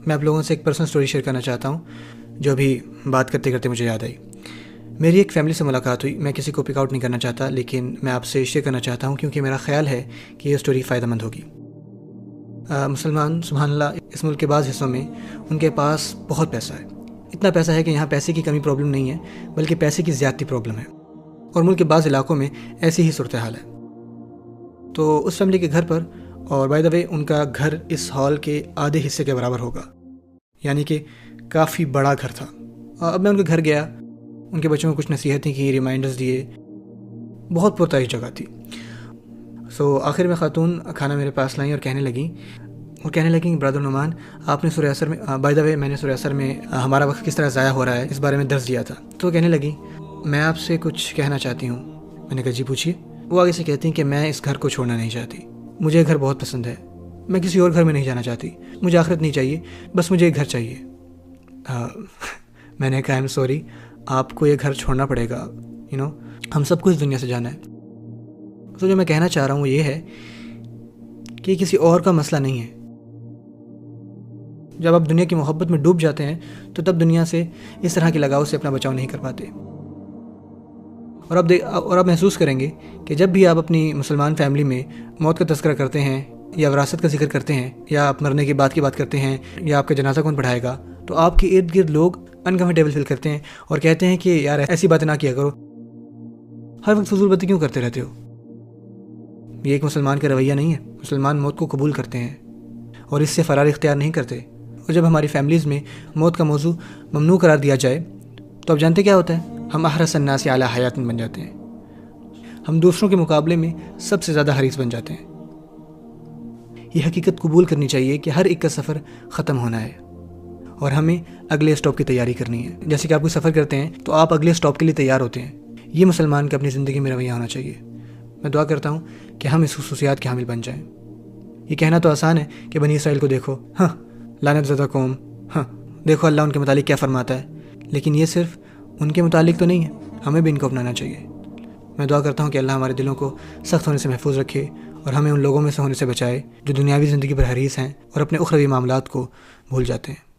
میں آپ لوگوں سے ایک پرسنل سٹوری شیئر کرنا چاہتا ہوں جو ابھی بات کرتے کرتے مجھے یاد آئی۔ میری ایک فیملی سے ملاقات ہوئی، میں کسی کو پک آؤٹ نہیں کرنا چاہتا، لیکن میں آپ سے شیئر کرنا چاہتا ہوں کیونکہ میرا خیال ہے کہ یہ سٹوری فائدہ مند ہوگی۔ مسلمان سبحان اللہ اس ملک کے بعض حصوں میں ان کے پاس بہت پیسہ ہے، اتنا پیسہ ہے کہ یہاں پیسے کی کمی پرابلم نہیں ہے بلکہ پیسے کی زیادتی پرابلم ہے، اور ملک کے بعض علاقوں میں ایسی ہی صورتحال ہے۔ تو اس فیملی کے گھر پر، اور بائی دا وے ان کا گھر اس ہال کے آدھے حصے کے برابر ہوگا، یعنی کہ کافی بڑا گھر تھا۔ اب میں ان کے گھر گیا، ان کے بچوں کو کچھ نصیحتیں کی، ریمائنڈرز دیے، بہت پرتعیش جگہ تھی۔ آخر میں خاتون کھانا میرے پاس لائیں اور کہنے لگیں برادر نعمان، آپ نے سورہ عصر میں بائی دا وے میں نے سورہ عصر میں ہمارا وقت کس طرح ضائع ہو رہا ہے اس بارے میں درس دیا تھا۔ تو وہ کہنے لگی میں آپ سے کچھ کہنا چاہتی ہوں۔ میں نے کہا جی پوچھیے۔ وہ آگے سے کہتی ہیں کہ میں اس گھر کو چھوڑنا نہیں چاہتی، مجھے گھر بہت پسند ہے، میں کسی اور گھر میں نہیں جانا چاہتی، مجھے آخرت نہیں چاہیے، بس مجھے ایک گھر چاہیے۔ میں نے کہا ایم سوری، آپ کو یہ گھر چھوڑنا پڑے گا، ہم سب کو اس دنیا سے جانا ہے۔ تو جو میں کہنا چاہ رہا ہوں وہ یہ ہے کہ یہ کسی اور کا مسئلہ نہیں ہے۔ جب آپ دنیا کی محبت میں ڈوب جاتے ہیں تو تب دنیا سے اس طرح کے لگاؤ سے اپنا بچاؤ نہیں کر پاتے، اور آپ محسوس کریں گے کہ جب بھی آپ اپنی مسلمان فیملی میں موت کا تذکرہ کرتے ہیں یا وراثت کا ذکر کرتے ہیں یا آپ مرنے کے بعد کی بات کرتے ہیں یا آپ کا جنازہ کون پڑھائے گا، تو آپ کے ارد گرد لوگ انکمفرٹیبل فیل کرتے ہیں اور کہتے ہیں کہ یار ایسی باتیں نہ کیا کرو، ہر وقت فضول باتیں کیوں کرتے رہتے ہو۔ یہ ایک مسلمان کا رویہ نہیں ہے۔ مسلمان موت کو قبول کرتے ہیں اور اس سے فرار اختیار نہیں کرتے، اور جب ہماری فیملیز میں موت کا موضوع ممنوع قرار دیا جائے تو اب جانتے کیا ہوتا ہے، ہم احرص الناس علی حیات بن جاتے ہیں، ہم دوسروں کے مقابلے میں سب سے زیادہ حریص بن جاتے ہیں۔ یہ حقیقت قبول کرنی چاہیے کہ ہر ایک کا سفر ختم ہونا ہے اور ہمیں اگلے اسٹاپ کی تیاری کرنی ہے۔ جیسے کہ آپ کوئی سفر کرتے ہیں تو آپ اگلے اسٹاپ کے لیے تیار ہوتے ہیں، یہ مسلمان کا اپنی زندگی میں رویہ ہونا چاہیے۔ میں دعا کرتا ہوں کہ ہم اس خصوصیات کے حامل بن جائیں۔ یہ کہنا تو آسان ہے کہ بنی اسرائیل کو دیکھو، لعنت زدہ قوم، دیکھو اللہ ان کے متعلق کیا فرماتا ہے، لیکن یہ صرف ان کے متعلق تو نہیں ہے، ہمیں بھی ان کو اپنانا چاہیے۔ میں دعا کرتا ہوں کہ اللہ ہمارے دلوں کو سخت ہونے سے محفوظ رکھے اور ہمیں ان لوگوں میں سے ہونے سے بچائے جو دنیاوی زندگی پر حریص ہیں اور اپنے اخروی معاملات کو بھول جاتے ہیں۔